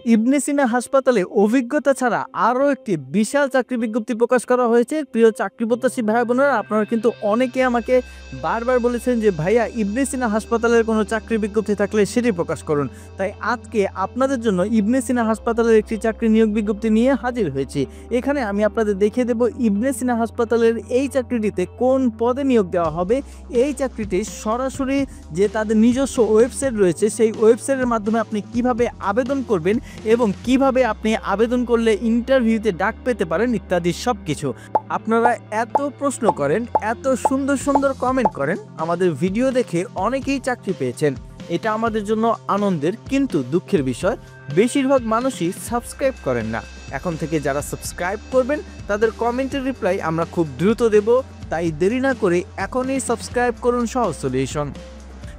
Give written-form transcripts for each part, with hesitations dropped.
ইবনে সিনা হাসপাতালে অভিজ্ঞতা ছাড়া আরও একটি বিশাল চাকরি বিজ্ঞপ্তি প্রকাশ করা হয়েছে। প্রিয় চাকরি প্রত্যাশী ভাই বোনেরা, আপনারা কিন্তু অনেকে আমাকে বারবার বলেছেন যে ভাইয়া ইবনে সিনা হাসপাতালের কোনো চাকরি বিজ্ঞপ্তি থাকলে সেটি প্রকাশ করুন। তাই আজকে আপনাদের জন্য ইবনে সিনা হাসপাতালের একটি চাকরি নিয়োগ বিজ্ঞপ্তি নিয়ে হাজির হয়েছি। এখানে আমি আপনাদের দেখিয়ে দেব ইবনে সিনা হাসপাতালের এই চাকরিটিতে কোন পদে নিয়োগ দেওয়া হবে। এই চাকরিটি সরাসরি যে তাদের নিজস্ব ওয়েবসাইট রয়েছে সেই ওয়েবসাইটের মাধ্যমে আপনি কিভাবে আবেদন করবেন এবং কিভাবে আপনি আবেদন করলে ইন্টারভিউতে ডাক পেতে পারেন ইত্যাদি সব কিছু। আপনারা এত প্রশ্ন করেন, এত সুন্দর সুন্দর কমেন্ট করেন, আমাদের ভিডিও দেখে অনেকেই চাকরি পেয়েছেন। এটা আমাদের জন্য আনন্দের কিন্তু দুঃখের বিষয়, বেশিরভাগ মানুষই সাবস্ক্রাইব করেন না। এখন থেকে যারা সাবস্ক্রাইব করবেন তাদের কমেন্টের রিপ্লাই আমরা খুব দ্রুত দেব। তাই দেরি না করে এখনই সাবস্ক্রাইব করুন সহজ সলিউশন।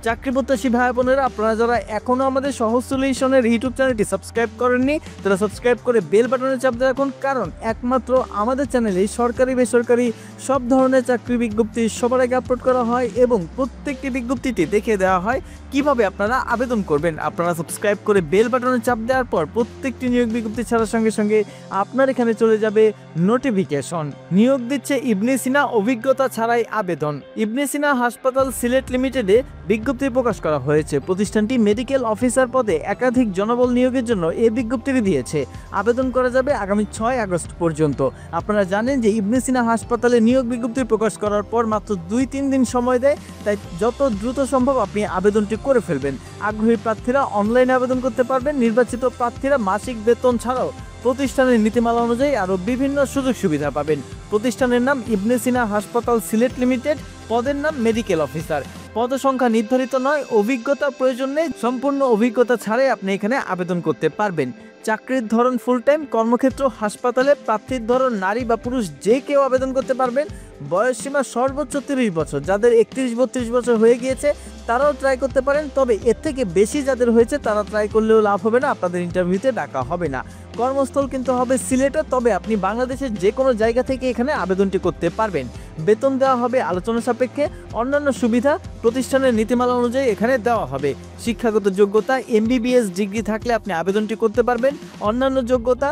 চাকরি প্রত্যাশী ভাই বোনেরা, আপনারা যারা এখনও আমাদের সহজ সলিউশনের ইউটিউব চ্যানেলটি সাবস্ক্রাইব করেননি তারা সাবস্ক্রাইব করে বেল বাটনে চাপ দিয়ে রাখুন, কারণ একমাত্র আমাদের চ্যানেলে সরকারি বেসরকারি সব ধরনের চাকরি বিজ্ঞপ্তি সবার আগে আপলোড করা হয় এবং প্রত্যেকটি বিজ্ঞপ্তিটি দেখে দেওয়া হয় কিভাবে আপনারা আবেদন করবেন। আপনারা সাবস্ক্রাইব করে বেল বাটনে চাপ দেওয়ার পর প্রত্যেকটি নিয়োগ বিজ্ঞপ্তি ছাড়ার সঙ্গে সঙ্গে আপনার এখানে চলে যাবে নোটিফিকেশন। নিয়োগ দিচ্ছে ইবনে সিনা, অভিজ্ঞতা ছাড়াই আবেদন। ইবনে সিনা হাসপাতাল সিলেট লিমিটেডে বিজ্ঞপ্তি প্রকাশ করা হয়েছে। প্রতিষ্ঠানটি মেডিকেল অফিসার পদে একাধিক জনবল নিয়োগের জন্য এই বিজ্ঞপ্তিটি দিয়েছে। আবেদন করা যাবে আগামী 6 আগস্ট পর্যন্ত। আপনারা জানেন যে ইবনে সিনা হাসপাতালে নিয়োগ বিজ্ঞপ্তি প্রকাশ করার পর মাত্র 2-3 দিন সময় দেয়, তাই যত দ্রুত সম্ভব আপনি আবেদনটি করে ফেলবেন। আগ্রহী প্রার্থীরা অনলাইনে আবেদন করতে পারবেন। নির্বাচিত প্রার্থীরা মাসিক বেতন ছাড়াও প্রতিষ্ঠানের নীতিমালা অনুযায়ী আরও বিভিন্ন সুযোগ সুবিধা পাবেন। প্রতিষ্ঠানের নাম ইবনে সিনা হাসপাতাল সিলেট লিমিটেড, পদের নাম মেডিকেল অফিসার। পদ সংখ্যা নির্ধারিত নয়, অভিজ্ঞতা প্রয়োজন নেই, সম্পূর্ণ অভিজ্ঞতা ছাড়াই আপনি এখানে আবেদন করতে পারবেন। চাকরির ধরন ফুল টাইম, কর্মক্ষেত্র হাসপাতালে, প্রার্থীর ধরন নারী বা পুরুষ যে কেউ আবেদন করতে পারবেন। বয়সসীমা সর্বোচ্চ 30 বছর, যাদের 31-32 বছর হয়ে গিয়েছে তারাও ট্রাই করতে পারেন, তবে এর থেকে বেশি যাদের হয়েছে তারা ট্রাই করলেও লাভ হবে না, আপনাদের ইন্টারভিউতে ডাকা হবে না। কর্মস্থল কিন্তু হবে সিলেটে, তবে আপনি বাংলাদেশের যে কোনো জায়গা থেকে এখানে আবেদনটি করতে পারবেন। বেতন দেওয়া হবে আলোচনা সাপেক্ষে। অন্যান্য সুবিধা প্রতিষ্ঠানের নীতিমালা অনুযায়ী এখানে দেওয়া হবে। শিক্ষাগত যোগ্যতা MBBS ডিগ্রি থাকলে আপনি আবেদনটি করতে পারবেন। অন্যান্য যোগ্যতা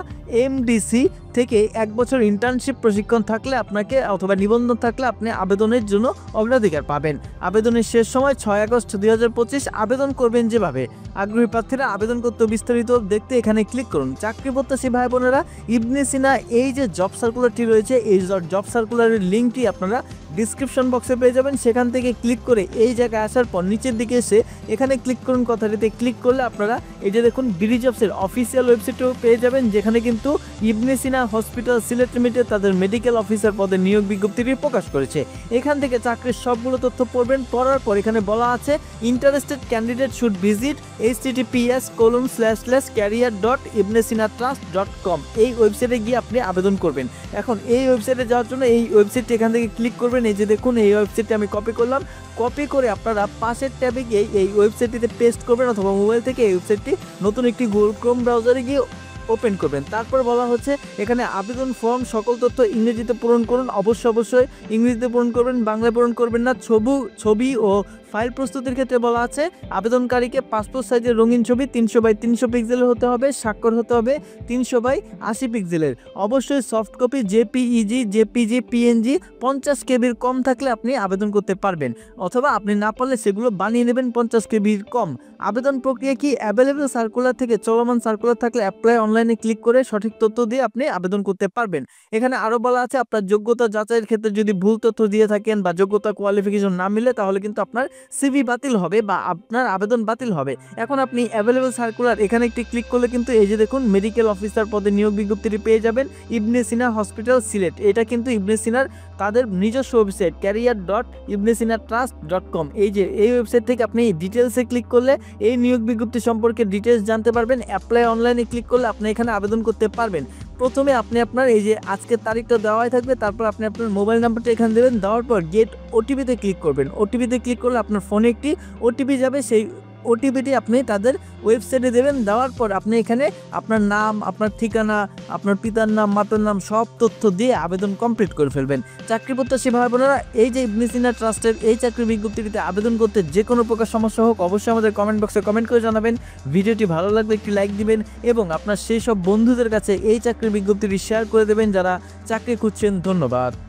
MDC থেকে 1 বছর ইন্টার্নশিপ প্রশিক্ষণ থাকলে আপনাকে অথবা নিবন্ধন থাকলে আপনি আবেদনের জন্য অগ্রাধিকার পাবেন। আবেদনের শেষ সময় 6 আগস্ট 2025। আবেদন করবেন যেভাবে। আগ্রহী প্রার্থীরা আবেদন করতে বিস্তারিত দেখতে এখানে ক্লিক করুন। চাকরি প্রত্যাশী ভাই বোনেরা, ইবনে সিনা এই যে জব সার্কুলারটি রয়েছে এই জব সার্কুলারের লিঙ্কটি আপনারা ডিসক্রিপশন বক্সে পেয়ে যাবেন। সেখান থেকে ক্লিক করে এই জায়গায় আসার পর নিচের দিকে এসে এখানে ক্লিক করুন। কথাটিতে ক্লিক করলে আপনারা এই যে দেখুন BDJobs-এর অফিসিয়াল ওয়েবসাইটও পেয়ে যাবেন, যেখানে কিন্তু ইবনে সিনা হসপিটাল সিলেট লিমিটেড তাদের মেডিকেল অফিসার পদে নিয়োগ বিজ্ঞপ্তিটি প্রকাশ করেছে। এখান থেকে চাকরির সবগুলো তথ্য পড়বেন। পড়ার পর এখানে বলা আছে interested candidate should visit https://career.ibnesinatrust.com এই ওয়েবসাইটে গিয়ে আপনি আবেদন করবেন। এখন এই ওয়েবসাইটে যাওয়ার জন্য এই ওয়েবসাইটটি এখান থেকে ক্লিক করবেন। এই যে দেখুন এই ওয়েবসাইটটি আমি কপি করলাম। কপি করে আপনারা পাশের ট্যাবে গিয়ে এই ওয়েবসাইটটিতে পেস্ট করবেন, অথবা মোবাইল থেকে এই ওয়েবসাইটটি নতুন একটি গুগল ক্রোম ব্রাউজারে গিয়ে ওপেন করবেন। তারপর বলা হচ্ছে এখানে আবেদন ফর্ম সকল তথ্য ইংরেজিতে পূরণ করুন। অবশ্যই ইংরেজিতে পূরণ করবেন, বাংলায় পূরণ করবেন না। ছবি ও ফাইল প্রস্তুতির ক্ষেত্রে বলা আছে আবেদনকারীকে পাসপোর্ট সাইজের রঙিন ছবি 300x300 পিক্সেলের হতে হবে। স্বাক্ষর হতে হবে 300x80 পিক্সেলের। অবশ্যই soft copy JPEG JPG PNG 50 কেবির কম থাকলে আপনি আবেদন করতে পারবেন, অথবা আপনি না পারলে সেগুলো বানিয়ে নেবেন 50 কেবির কম। আবেদন প্রক্রিয়া কি? অ্যাভেলেবল সার্কুলার থেকে চলমান সার্কুলার থাকলে অ্যাপ্লাই অনলাইনে ক্লিক করে সঠিক তথ্য দিয়ে আপনি আবেদন করতে পারবেন। এখানে আরও বলা আছে আপনার যোগ্যতা যাচাইয়ের ক্ষেত্রে যদি ভুল তথ্য দিয়ে থাকেন বা যোগ্যতা কোয়ালিফিকেশন না মিলে তাহলে কিন্তু আপনার CV বাতিল হবে বা আপনার আবেদন বাতিল হবে। এখন আপনি অ্যাভেলেবল সার্কুলার এখানে একটি ক্লিক করলে কিন্তু এই যে দেখুন মেডিকেল অফিসার পদে নিয়োগ বিজ্ঞপ্তিটি পেয়ে যাবেন। ইবনে সিনা হসপিটাল সিলেট, এটা কিন্তু ইবনে সিনার তাদের নিজস্ব ওয়েবসাইট career.ibnesinatrust.com। এই যে এই ওয়েবসাইট থেকে আপনি ডিটেলসে ক্লিক করলে এই নিয়োগ বিজ্ঞপ্তি সম্পর্কে ডিটেলস জানতে পারবেন। অ্যাপ্লাই অনলাইনে ক্লিক করলে আপনি এখানে আবেদন করতে পারবেন। প্রথমে আপনি আপনার এই যে আজকের তারিখটা দেওয়াই থাকবে, তারপর আপনি আপনার মোবাইল নাম্বারটা এখানে দেবেন। দেওয়ার পর গেট OTP-তে ক্লিক করবেন। OTP-তে ক্লিক করলে আপনার ফোনে একটি OTP যাবে, সেই ওটিপিটি আপনি তাদের ওয়েবসাইটে দেবেন। দেওয়ার পর আপনি এখানে আপনার নাম, আপনার ঠিকানা, আপনার পিতার নাম, মাতার নাম সব তথ্য দিয়ে আবেদন কমপ্লিট করে ফেলবেন। চাকরি প্রত্যাশী ভাই বোনেরা, এই যে ইবনে সিনা ট্রাস্টের এই চাকরি বিজ্ঞপ্তিটিতে আবেদন করতে যে কোনো প্রকার সমস্যা হোক অবশ্যই আমাদের কমেন্ট বক্সে কমেন্ট করে জানাবেন। ভিডিওটি ভালো লাগলে একটি লাইক দিবেন এবং আপনার সেই সব বন্ধুদের কাছে এই চাকরির বিজ্ঞপ্তিটি শেয়ার করে দেবেন যারা চাকরি খুঁজছেন। ধন্যবাদ।